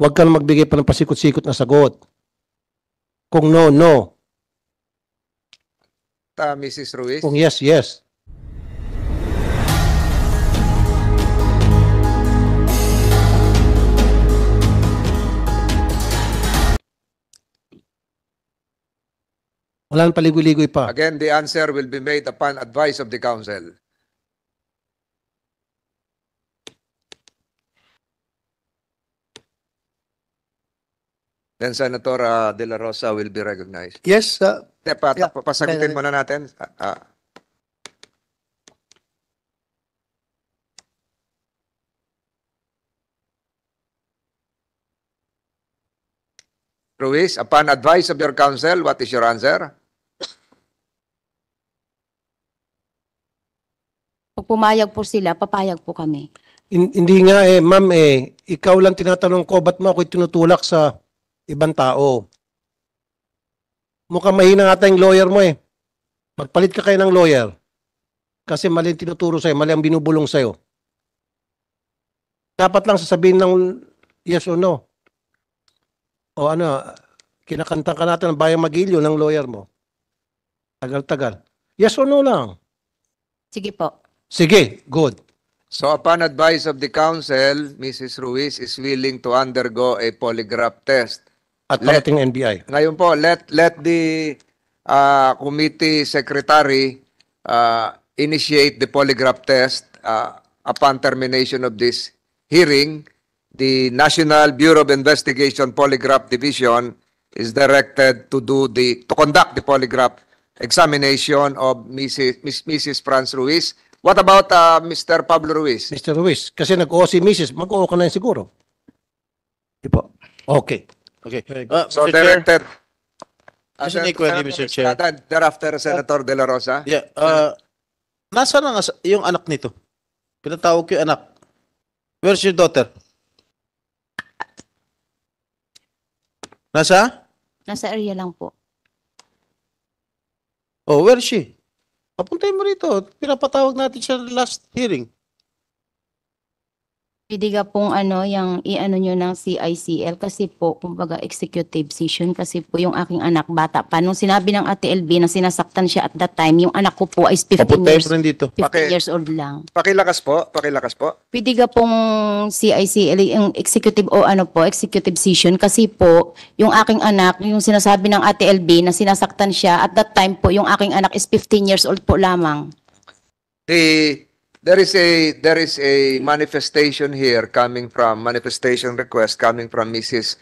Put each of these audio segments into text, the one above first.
Huwag ka na magbigay pa ng pasikot-sikot na sagot. Kung no, no. Mrs. Ruiz? Kung yes, yes. Wala nang paligoy-ligoy pa. Again, the answer will be made upon advice of the counsel. Then Senator De La Rosa will be recognized. Yes, Pasagutin muna natin. Ruiz, upon advice of your counsel, what is your answer? Pag pumayag po sila, papayag po kami. Hindi nga ma'am ikaw lang tinatanong ko, ba't mo ako tinutulak sa ibang tao? Mukhang mahina ata yung lawyer mo Magpalit ka kayo ng lawyer. Kasi mali ang tinuturo sa'yo, mali ang binubulong sa'yo. Dapat lang sasabihin ng yes or no. O kinakanta ka natin ng Bayang Magilyo ng lawyer mo. Tagal-tagal. Yes or no lang. Sige po. Sige, good. So upon advice of the counsel, Mrs. Ruiz is willing to undergo a polygraph test. At parating NBI. Ngayon po, let the committee secretary initiate the polygraph test upon termination of this hearing. The National Bureau of Investigation Polygraph Division is directed to conduct the polygraph examination of Mrs. Franz Ruiz. What about Mr. Pablo Ruiz? Mr. Ruiz, kasi nag-oo si Mrs. Mag-oo ka na yun siguro. Di po. Okay. Okay. So Mr. Chair, directed. Just an inquiry, Mr. Chair. Thereafter, Senator De La Rosa. Yeah. Nasaan ang yung anak nito? Pinatawag ko yung anak. Where's your daughter? Nasa? Nasa area lang po. Oh, where is she? Papuntahin mo rito. Pinapatawag natin siya last hearing. Pwede ka pong yung i-ano nyo ng CICL kasi po, kumbaga executive session kasi po yung aking anak bata pa. Nung sinabi ng Ate LB na sinasaktan siya at that time, yung anak ko po ay 15 Papuntahin years, mo rin dito. 15 years old lang. Pakilakas po. Pakilakas po. Pwede ka pong CICL, yung executive o executive session kasi po, yung aking anak, yung sinasabi ng Ate LB na sinasaktan siya at that time po, yung aking anak is 15 years old po lamang. There is a manifestation here manifestation request coming from Mrs.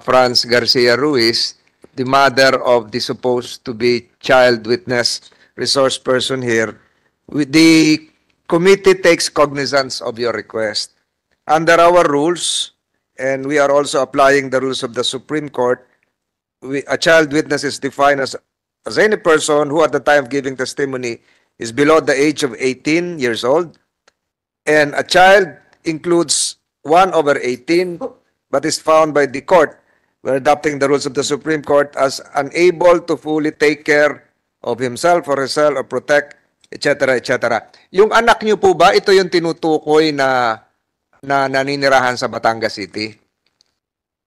Franz Garcia Ruiz, the mother of the supposed to be child witness resource person here. The committee takes cognizance of your request. Under our rules, and we are also applying the rules of the Supreme Court, a child witness is defined as any person who at the time of giving testimony is below the age of 18 years old, and a child includes 1 over 18, but is found by the court, we're adopting the rules of the Supreme Court, as unable to fully take care of himself or herself or protect, etc., etc. Yung anak niyo po ba, ito yung tinutukoy na naninirahan sa Batangas City?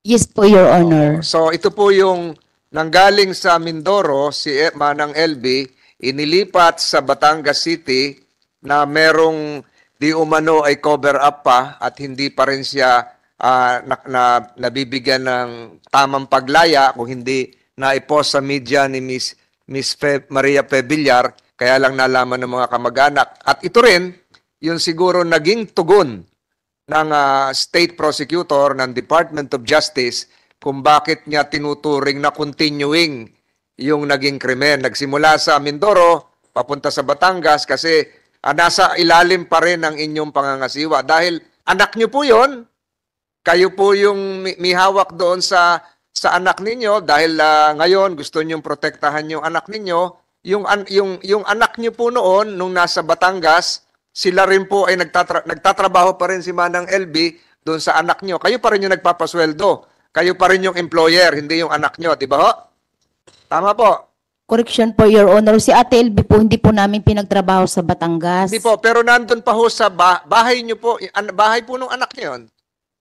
Yes po, Your Honor. So ito po yung nanggaling sa Mindoro, si Manang LB, inilipat sa Batangas City na merong di umano ay cover up pa at hindi pa rin siya nabibigyan ng tamang paglaya kung hindi na-post sa media ni Miss Maria Pebillar, kaya lang nalaman ng mga kamag-anak. At ito rin, yung siguro naging tugon ng state prosecutor ng Department of Justice kung bakit niya tinuturing na continuing yung naging krimen. Nagsimula sa Mindoro, papunta sa Batangas kasi nasa ilalim pa rin ang inyong pangangasiwa. Dahil anak nyo po yon, kayo po yung may hawak doon sa anak ninyo dahil ngayon gusto nyong protektahan yung anak ninyo. Yung anak nyo po noon, nung nasa Batangas, sila rin po ay nagtatrabaho pa rin si Manang LB doon sa anak nyo. Kayo pa rin yung nagpapasweldo. Kayo pa rin yung employer, hindi yung anak nyo. Di ba ho? Tama po. Correction po, Your Honor. Si Ate LB po, hindi po namin pinagtrabaho sa Batangas. Hindi po, pero nandun pa ho sa bahay nyo po. Bahay po nung anak nyo yun.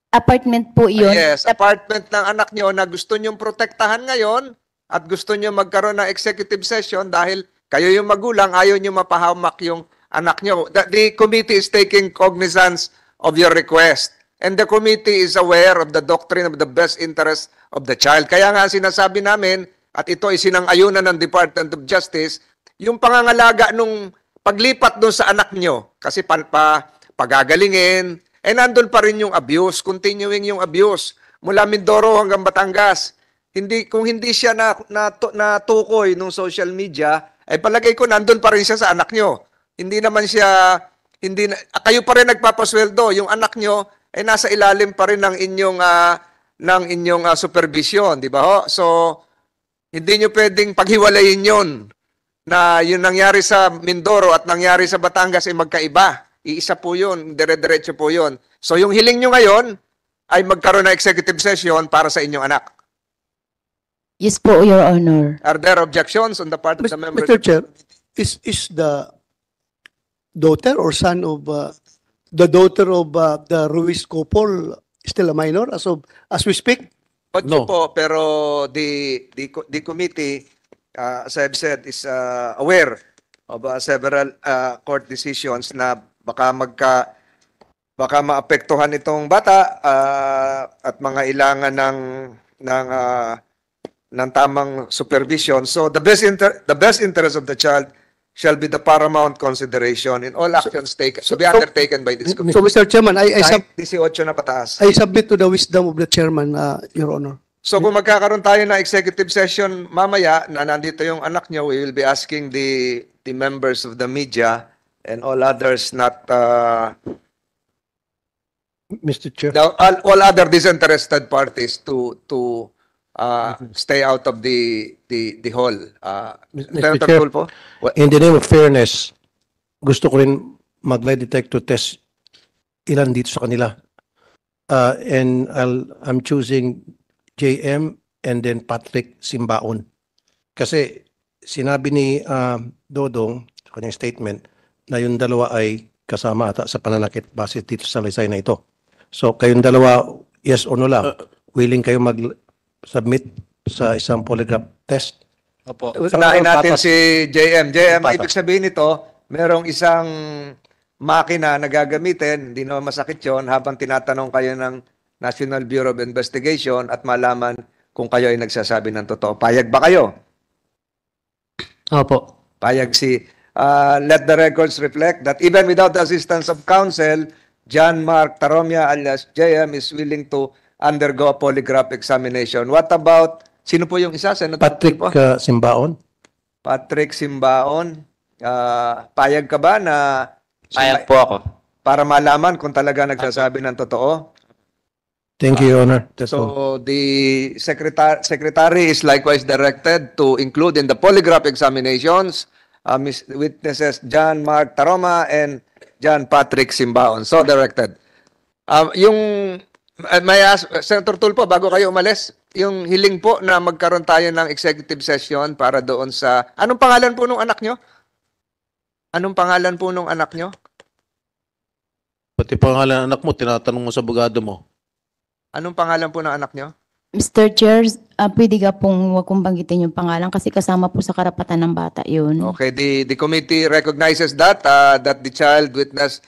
Apartment po yun. Yes, apartment ng anak nyo na gusto nyong protektahan ngayon at gusto nyo magkaroon ng executive session dahil kayo yung magulang, ayaw nyo mapahamak yung anak nyo. The committee is taking cognizance of your request. And the committee is aware of the doctrine of the best interest of the child. Kaya nga sinasabi namin, at ito ay sinang-ayunan ng Department of Justice, yung pangangalaga nung paglipat doon sa anak nyo, kasi pagagalingin, nandun pa rin yung abuse, continuing yung abuse, mula Mindoro hanggang Batangas. Kung hindi siya natukoy nung social media, ay palagay ko nandun pa rin siya sa anak nyo. Hindi naman siya, kayo pa rin nagpapasweldo, yung anak nyo ay nasa ilalim pa rin ng inyong supervision, di ba ho? So, hindi nyo pwedeng paghiwalayin yun na yung nangyari sa Mindoro at nangyari sa Batangas ay magkaiba. Iisa po yun, dire-diretso po yun. So yung hiling nyo ngayon ay magkaroon ng executive session para sa inyong anak. Yes po, Your Honor. Are there objections on the part of the members? Mr. Chair, is the daughter or son of the daughter of the Ruiz couple still a minor as we speak? No. Po, pero the committee, as I've said, is aware of several court decisions na baka maapektuhan itong bata at mga ilangan ng tamang supervision. So the best interest of the child shall be the paramount consideration in all actions taken to be undertaken by this committee. So, Mr. Chairman, I Kahit 18 na pataas. submit to the wisdom of the chairman, Your Honor. So kung magkakaroon tayo ng executive session mamaya na nandito yung anak nyo, we will be asking the members of the media and all others not Mr. Chair. all other disinterested parties to stay out of the hall. Mr. Senator Chair. Tulfo? In the name of fairness, gusto ko rin mag-lie detector test ilan dito sa kanila. And I'm choosing JM and then Patrick Simbaon. Kasi sinabi ni Dodong sa kanyang statement na yung dalawa ay kasama ata sa pananakit base dito sa lisay na ito. So kayong dalawa, yes or no lang, willing kayo mag-submit sa isang polygraph test? Opo. Unahin natin Patas. si JM. JM, Patas. ibig sabihin nito, merong isang makina na gagamitin, hindi naman masakit yun, habang tinatanong kayo ng National Bureau of Investigation at malaman kung kayo ay nagsasabi ng totoo. Payag ba kayo? Opo. Payag let the records reflect that even without the assistance of counsel, John Mark Taromia alias JM is willing to undergo a polygraph examination. What about, sino po yung isa? Senator Patrick Tulfo? Simbaon? Patrick Simbaon. Payag ka ba na Payag po ako. para malaman kung talaga nagsasabi ng totoo? Thank you, Your Honor. That's all. So the secretary is likewise directed to include in the polygraph examinations witnesses John Mark Taroma and John Patrick Simbaon. So directed. May ask, Senator Tulfo, bago kayo umalis, yung hiling po na magkaroon tayo ng executive session para doon sa... Anong pangalan po nung anak nyo? Anong pangalan po nung anak nyo? Pati pangalan ng anak mo, tinatanong mo sa abogado mo. Anong pangalan po ng anak nyo? Mr. Chair, pwede ka pong huwag kong banggitin yung pangalan kasi kasama po sa karapatan ng bata yun. Okay, the committee recognizes that the child witness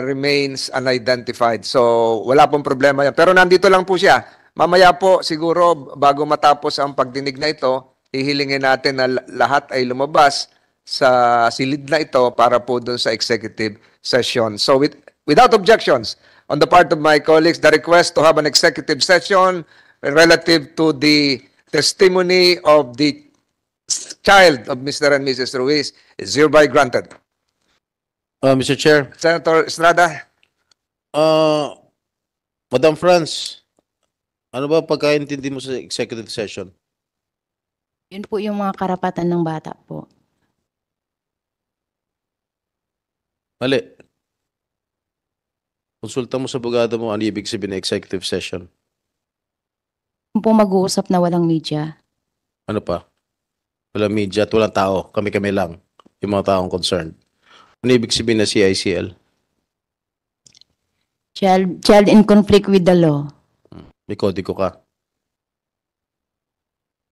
remains unidentified. So wala pong problema yan. Pero nandito lang po siya. Mamaya po siguro bago matapos ang pagdinig na ito, hihilingin natin na lahat ay lumabas sa silid na ito para po doon sa executive session. So without objections on the part of my colleagues, the request to have an executive session relative to the testimony of the child of Mr. and Mrs. Ruiz is hereby granted. Mr. Chair, Senator Estrada, Madam France, ano ba pagkaintindi mo sa executive session? Yun po yung mga karapatan ng bata po. Mali. Konsulta mo sa abogado mo ano ibig sabihin ng executive session. Kung po mag-uusap na walang media. Ano pa? Walang media at walang tao. Kami-kami lang. Yung mga taong concerned. Ano ibig sabihin na CICL? Child in conflict with the law. May kodigo ka.